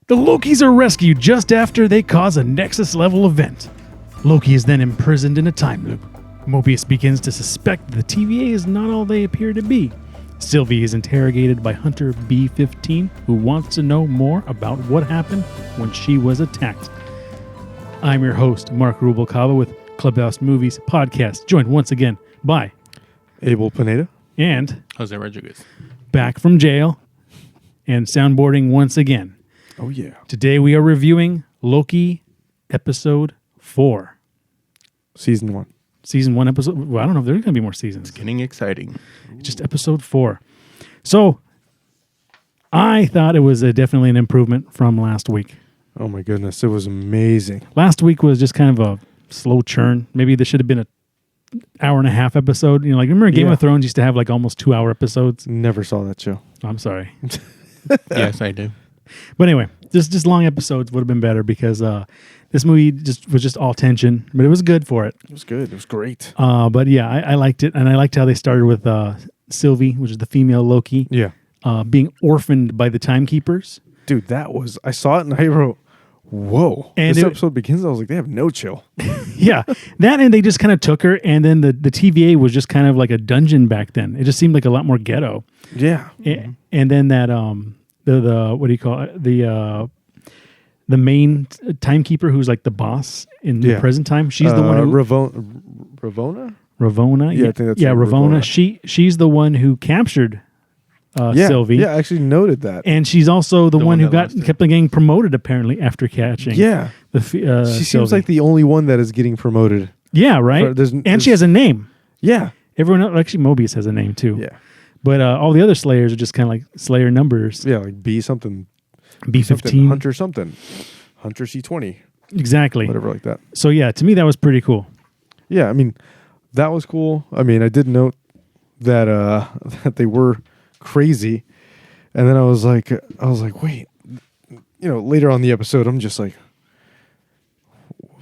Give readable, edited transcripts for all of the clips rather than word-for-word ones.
The Lokis are rescued just after they cause a Nexus-level event. Loki is then imprisoned in a time loop. Mobius begins to suspect the TVA is not all they appear to be. Sylvie is interrogated by Hunter B-15, who wants to know more about what happened when she was attacked. I'm your host, Mark Rubalcaba, with Clubhouse Movies Podcast, joined once again by Abel Pineda and Jose Rodriguez. Back from jail and soundboarding once again. Oh, yeah. Today we are reviewing Loki Episode 4. Season 1. Season 1 episode. Well, I don't know if there's going to be more seasons. It's getting exciting. Just Episode 4. So, I thought it was definitely an improvement from last week. Oh, my goodness. It was amazing. Last week was just kind of a slow churn. Maybe there should have been an hour and a half episode. You know, like remember Game of Thrones used to have like almost 2-hour episodes? Never saw that show. I'm sorry. Yes, I do. But anyway, just long episodes would have been better because this movie was just all tension, but it was good for it. It was good. It was great. But yeah, I liked it, and I liked how they started with Sylvie, which is the female Loki, Yeah. being orphaned by the Timekeepers. Dude, I saw it and I wrote, whoa. And this episode begins, I was like, they have no chill. Yeah, that and they just kind of took her, and then the TVA was just kind of like a dungeon back then. It just seemed like a lot more ghetto. Yeah. And then that the what do you call it, the main timekeeper who's like the boss in the present time. She's the one who Ravonna? Ravonna. Yeah, I think that's right, Ravonna. She's the one who captured Sylvie. Yeah, I actually noted that. And she's also the one who kept her. getting promoted apparently after catching. Yeah. She seems like the only one that is getting promoted. Yeah, right. And she has a name. Yeah. Everyone else, actually Mobius has a name too. Yeah. But all the other Slayers are just kind of like Slayer numbers. Yeah, like B something. B-15. Hunter something. Hunter C20. Exactly. Whatever like that. So yeah, to me that was pretty cool. Yeah, I mean, that was cool. I mean, I did note that that they were crazy. And then I was like, wait. You know, later on in the episode, I was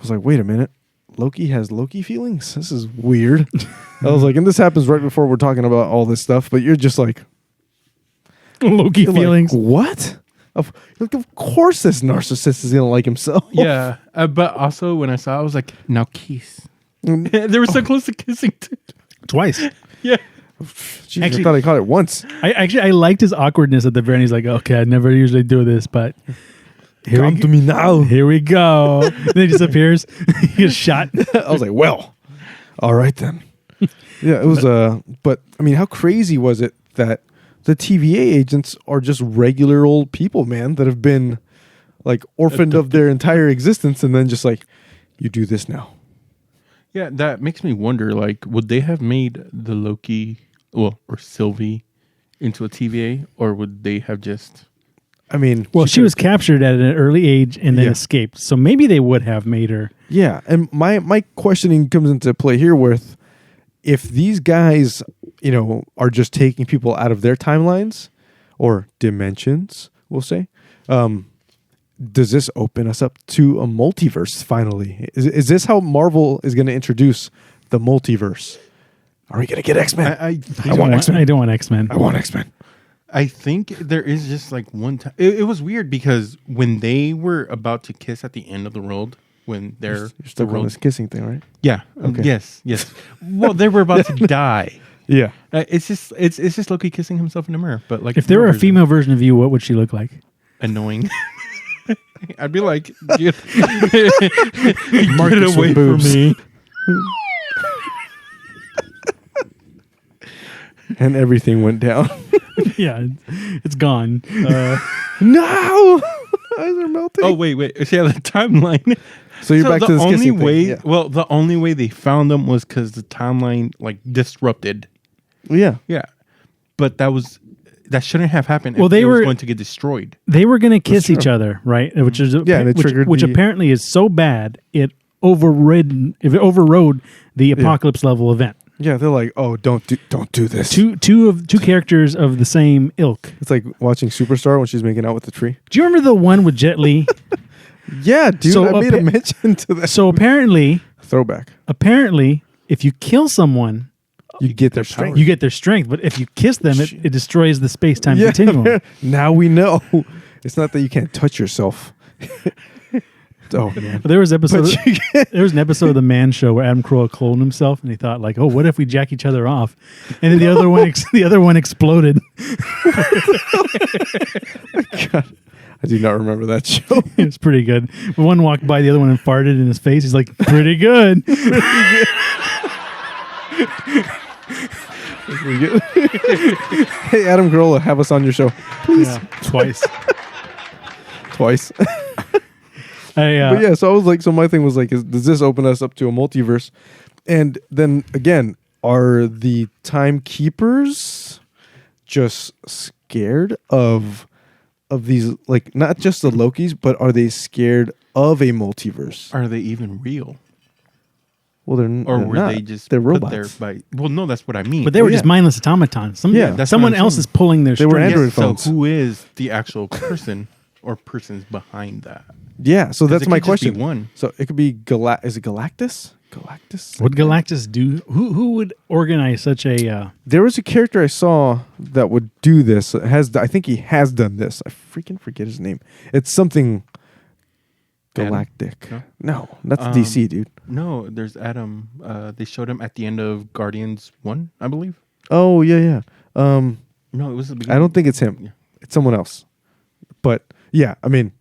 like, wait a minute. Loki has Loki feelings? This is weird. I was like, and this happens right before we're talking about all this stuff, but you're just like... Loki feelings? Like, what? Of course this narcissist is going to like himself. Yeah, but also when I saw it, I was like, now kiss. They were so close to kissing too. Twice. Yeah. Jeez, actually, I thought I caught it once. I liked his awkwardness at the very end. He's like, okay, I never usually do this, but... Come to me now. Here we go. And then he disappears. He gets shot. I was like, well, all right then. Yeah, it was, but I mean, how crazy was it that the TVA agents are just regular old people, man, that have been like orphaned of their entire existence and then just like, you do this now. Yeah, that makes me wonder, like, would they have made the Loki, or Sylvie into a TVA, or would they have just... I mean... Well, she was captured at an early age and then escaped. So maybe they would have made her. Yeah, and my questioning comes into play here with if these guys, you know, are just taking people out of their timelines or dimensions, we'll say, does this open us up to a multiverse finally? Is this how Marvel is going to introduce the multiverse? Are we going to get X-Men? I want X-Men. I don't want X-Men. I want X-Men. I think there is just like one time. It was weird because when they were about to kiss at the end of the world, when you're still on this kissing thing, right? Yeah. Okay. Yes. Well, they were about to die. Yeah. It's just Loki kissing himself in the mirror. But like, if there were a female version of you, what would she look like? Annoying. I'd be like, get it away from me. And everything went down. Yeah, it's gone. No! Eyes are melting. Oh, wait. See, the timeline. So you're back to this kissing thing. Yeah. Well, the only way they found them was because the timeline like disrupted. Yeah. Yeah. But that shouldn't have happened. Well, they were going to get destroyed. They were going to kiss each other, right? Which is which apparently is so bad it overrode the apocalypse level event. Yeah, they're like, oh, don't do this. Two characters of the same ilk. It's like watching Superstar when she's making out with the tree. Do you remember the one with Jet Li? Yeah, dude, so I made a mention to that. So apparently, throwback. Apparently, if you kill someone, you get their strength. You get their strength, but if you kiss them, it destroys the space-time continuum. Now we know. It's not that you can't touch yourself. Oh man. There was there was an episode of the Man Show where Adam Carolla cloned himself, and he thought like, "Oh, what if we jack each other off?" And then the other one exploded. God, I do not remember that show. It was pretty good. When one walked by the other one and farted in his face, he's like, "Pretty good." Hey, Adam Carolla, have us on your show, please. Yeah, twice. Twice. But yeah, so I was like, so my thing was like, does this open us up to a multiverse? And then again, are the timekeepers just scared of these, like, not just the Lokis, but are they scared of a multiverse? Are they even real? Well, they're Were not. they just they're put robots. there by? Well, no, that's what I mean. But they were yeah. just mindless automatons. that's Someone what I'm else saying. is pulling their They were strings. Android phones. So who is the actual person or persons behind that? Yeah, so that's it my could just be question. one. So it could be is it Galactus? Galactus? Would Galactus do? Who would organize such a? There was a character I saw that would do this. I think he has done this. I freaking forget his name. It's something Adam? galactic. No? No, that's DC, dude. No, there's Adam. They showed him at the end of Guardians 1, I believe. Oh yeah. No, it was the beginning. I don't think it's him. Yeah. It's someone else. But yeah, I mean,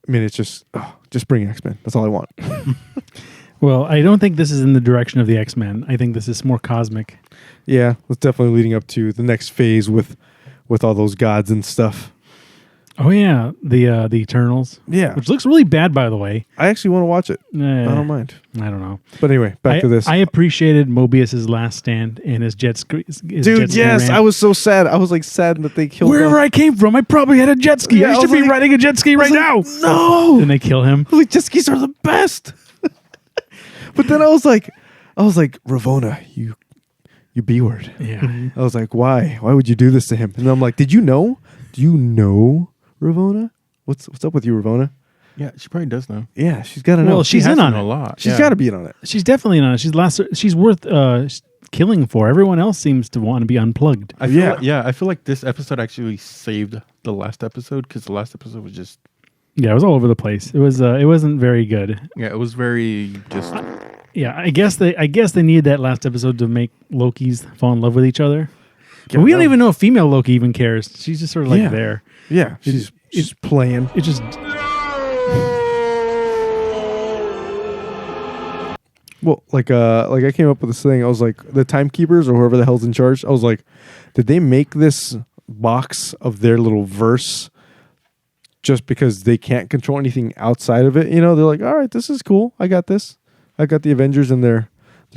it's just bring X-Men. That's all I want. Well, I don't think this is in the direction of the X-Men. I think this is more cosmic. Yeah, it's definitely leading up to the next phase with all those gods and stuff. Oh yeah, the Eternals. Yeah, Which looks really bad, by the way. I actually want to watch it. I don't mind. I don't know. But anyway, back to this. I appreciated Mobius's last stand and his jet ski. Dude, yes, I was so sad. I was like sad that they killed Wherever him. I came from, I probably had a jet ski. Yeah, I I should was be like- riding a jet ski right now. No, And they kill him. I was like, jet skis are the best. But then I was like, Ravonna, you B word. Yeah. I was like, why? Why would you do this to him? And I'm like, did you know? Do you know Ravonna? What's up with you, Ravonna? Yeah, she probably does know. Yeah, she's got to know. Well, she's She has in to on know it. a lot. She's yeah. got to be in on it. She's definitely in on it. She's worth killing for. Everyone else seems to want to be unplugged. I feel Yeah. I feel like this episode actually saved the last episode because the last episode was just Yeah, it was all over the place. It wasn't very good. it was very just Yeah, I guess they needed that last episode to make Lokis fall in love with each other. But we don't even know if female Loki even cares. She's just sort of like Yeah. there. Yeah, she's playing. It just Well, like I came up with this thing. I was like, the timekeepers or whoever the hell's in charge. I was like, did they make this box of their little verse just because they can't control anything outside of it? You know, they're like, all right, this is cool. I got this. I got the Avengers and their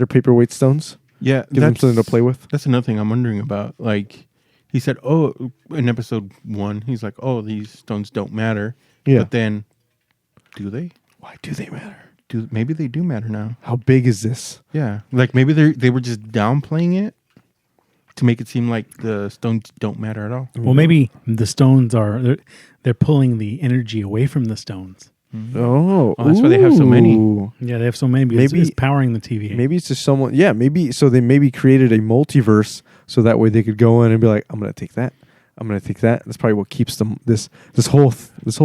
paperweight stones. yeah. Give them something to play with. That's another thing I'm wondering about. Like he said, in episode 1, he's like, these stones don't matter. Yeah. But then, do they? Why do they matter? Maybe they do matter now. How big is this? Yeah, like maybe they were just downplaying it to make it seem like the stones don't matter at all. well, maybe the stones they're pulling the energy away from the stones. Oh, that's why they have so many. ooh. Yeah, they have so many. Because Maybe- it's powering the TVA. Maybe it's just someone. Yeah, maybe. So they maybe created a multiverse so that way they could go in and be like, I'm going to take that. I'm going to take that. That's probably what keeps them this whole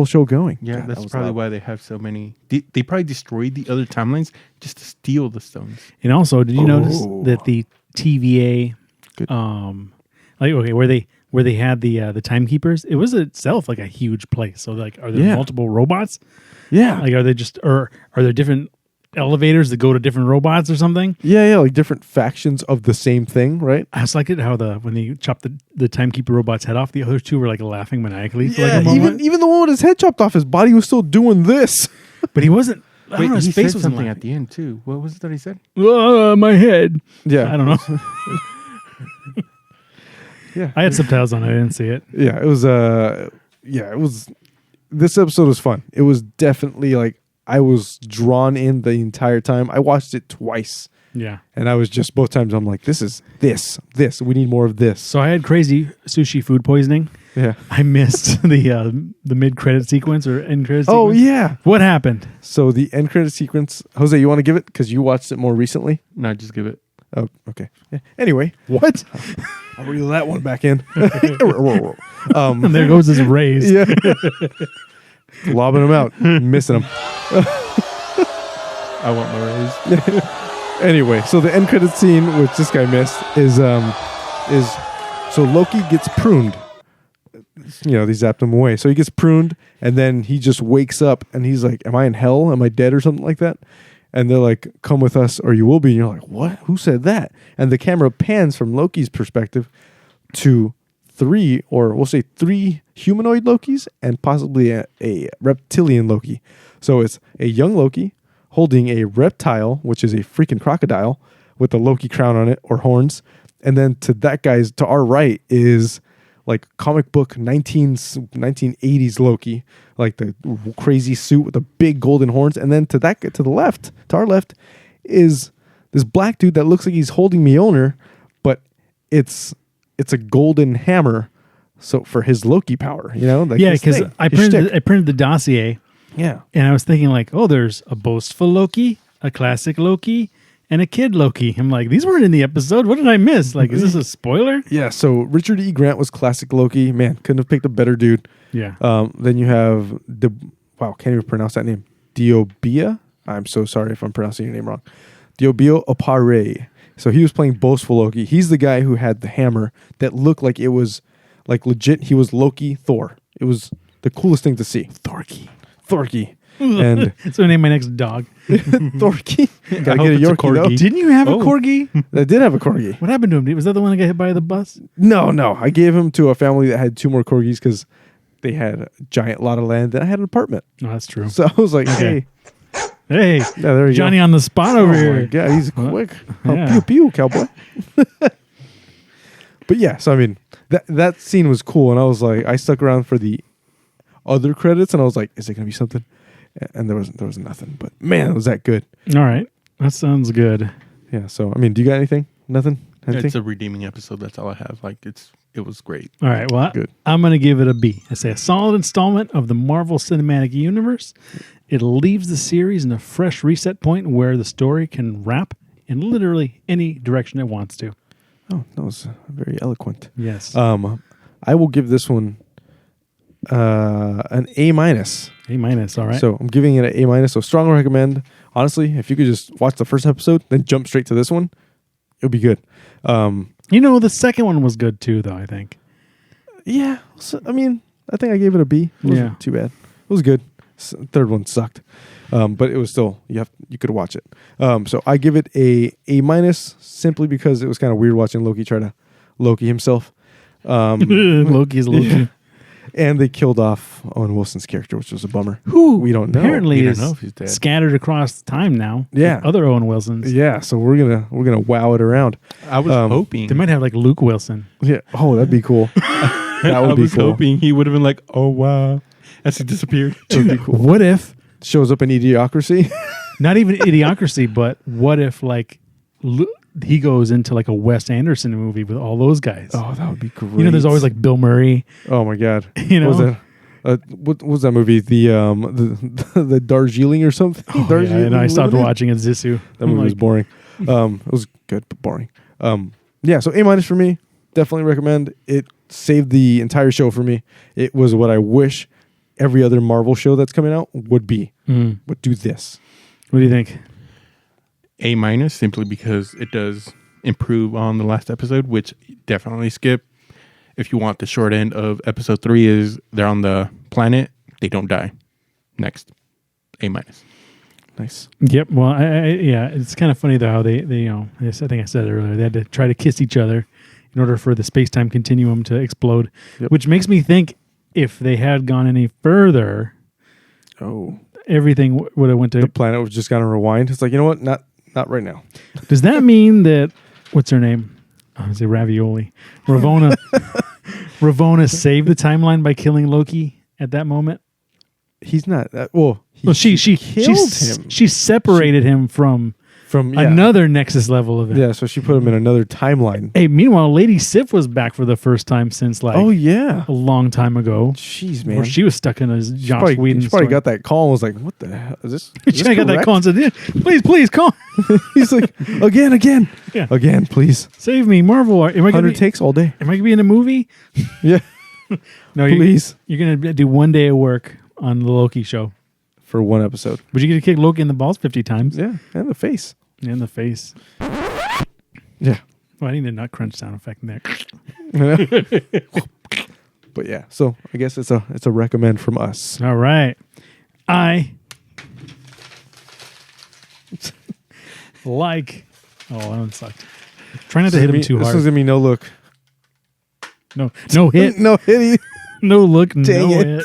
show going. Yeah, God, that's that was probably loud. why they have so many. They probably destroyed the other timelines just to steal the stones. And also, did you notice Oh. that the TVA, Good. where they had the timekeepers, it was itself like a huge place. So like, are there Yeah. multiple robots? Yeah, Like, are they just or are there different elevators that go to different robots or something? yeah, like different factions of the same thing, right? I just like it how when they chopped the timekeeper robot's head off, the other two were like laughing maniacally for like Yeah, a moment. even the one with his head chopped off, his body was still doing this. But he wasn't. I don't know, his he face said was something at the end too. What was it that he said? My head. Yeah, I don't know. Yeah, I had subtitles on. I didn't see it. yeah, it was. It was. This episode was fun. It was definitely like I was drawn in the entire time. I watched it twice. Yeah. And I was just both times I'm like, this. We need more of this. So I had crazy sushi food poisoning. Yeah. I missed the mid credit sequence or end credit sequence. Oh yeah. What happened? So the end credit sequence, Jose, you want to give it because you watched it more recently? No, just give it. Oh, okay. Yeah. Anyway, What? I'll reel that one back in. And there goes his raise. Yeah. Lobbing him out, missing him. I want my raise. Anyway, so the end credit scene, which this guy missed, is so Loki gets pruned. They zapped him away. So he gets pruned, and then he just wakes up, and he's like, "Am I in hell? Am I dead or something like that?" And they're like, "Come with us, or you will be." And you're like, "What? Who said that?" And the camera pans from Loki's perspective to three humanoid Lokis and possibly a reptilian Loki. So it's a young Loki holding a reptile, which is a freaking crocodile with a Loki crown on it or horns. And then to our right is like comic book 1980s Loki, like the crazy suit with the big golden horns. And then to our left is this black dude that looks like he's holding Mjolnir, but it's a golden hammer. So for his Loki power, like Yeah, because I printed the dossier. Yeah. And I was thinking like, oh, there's a boastful Loki, a classic Loki, and a kid Loki. I'm like, these weren't in the episode. What did I miss? Like, is this a spoiler? Yeah. So Richard E. Grant was classic Loki. Man, couldn't have picked a better dude. Yeah. Then you have can't even pronounce that name. Diobia. I'm so sorry if I'm pronouncing your name wrong. Diobio Opare. So he was playing boastful Loki. He's the guy who had the hammer that looked like it was like legit. He was Loki Thor. It was the coolest thing to see. Thorky. And so I named my next dog. Thorky. Gotta hope get a it's a Yorkie though. corgi. Didn't you have a corgi? I did have a corgi. What happened to him? Was that the one that got hit by the bus? No. I gave him to a family that had 2 more corgis because they had a giant lot of land and I had an apartment. Oh, that's true. So I was like, Okay. hey, Hey, there you Johnny go. on the spot over Oh my here. God, he's quick. Oh, Yeah. pew pew, cowboy. But yeah, so I mean, that scene was cool, and I was like, I stuck around for the other credits, and I was like, is it gonna be something? And there was nothing. But man, was that good? All right. That sounds good. Yeah. So I mean, do you got anything? Nothing? Anything? It's a redeeming episode. That's all I have. Like it was great. All right. Well, Good. I'm going to give it a B. I say a solid installment of the Marvel Cinematic Universe. It leaves the series in a fresh reset point where the story can wrap in literally any direction it wants to. Oh, that was very eloquent. Yes. I will give this one an A-. A minus. All right. So I'm giving it an A-. So strong recommend. Honestly, if you could just watch the first episode, then jump straight to this one, it'll be good. the second one was good too, though, I think. Yeah. So, I mean, I think I gave it a B. It wasn't Yeah. too bad. It was good. Third one sucked. But it was still, you could watch it. So I give it A- simply because it was kind of weird watching Loki try to Loki himself. Loki's Loki. Yeah. And they killed off Owen Wilson's character, which was a bummer. Who We don't know. apparently We don't is know if he's dead. scattered across time now. Yeah. with other Owen Wilsons. Yeah, so we're gonna wow it around. I was hoping. They might have like Luke Wilson. Yeah. Oh, that'd be cool. That I would be was cool. hoping he would have been like, "Oh wow," as he disappeared. That would be cool. What if Shows up in Idiocracy. not even Idiocracy, but what if like he goes into like a Wes Anderson movie with all those guys? Oh, that would be great. There's always like Bill Murray. Oh my God. You know? What was that? What was that movie? The Darjeeling or something? Darjeeling and I stopped Limited? watching it. Zissou. That movie was boring. It was good but boring. Yeah, so A- for me. Definitely recommend. It saved the entire show for me. It was what I wish every other Marvel show that's coming out would be. Would do this. What do you think? A- simply because it does improve on the last episode, which definitely skip. If you want the short end of episode 3 is they're on the planet, they don't die. Next, A-. Nice. Yep. Well, it's kind of funny though how they I think I said it earlier. They had to try to kiss each other in order for the space-time continuum to explode, which makes me think if they had gone any further, everything would have went to. The planet was just gonna rewind. It's like, you know what? Not right now. Does that mean that what's her name? I was say Ravioli. Ravonna. Ravonna saved the timeline by killing Loki at that moment. He's not. She Well, she killed him. She separated him from from another Nexus level event. Yeah, so she put him in another timeline. Hey, meanwhile, Lady Sif was back for the first time since Oh yeah, a long time ago. jeez, man. Where she was stuck in a Josh Whedon She probably story. got that call and was like, "What the hell is this?" Is She this got that correct?" call and said, "Yeah, please, call. He's like, again, Yeah. again, please. Save me, Marvel. Am I 100 takes all day. Am I gonna be in a movie? Yeah, No, please. You're gonna do one day of work on the Loki show. For one episode. But you get to kick Loki in the balls 50 times. Yeah, and the face. In the face. Yeah. Oh, I need a nut crunch sound effect in there. But yeah, so I guess it's a recommend from us. All right. I like. Oh, that one sucked. Try not to hit him too This is hard. gonna be no look. No hit. No hit. No look. Dang no it. hit.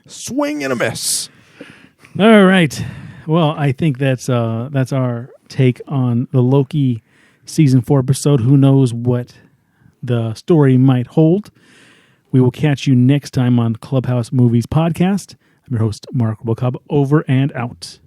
Swing and a miss. All right. Well, I think that's our take on the Loki season 4 episode. Who knows what the story might hold? We will catch you next time on Clubhouse Movies Podcast. I'm your host, Mark Wilcobb. Over and out.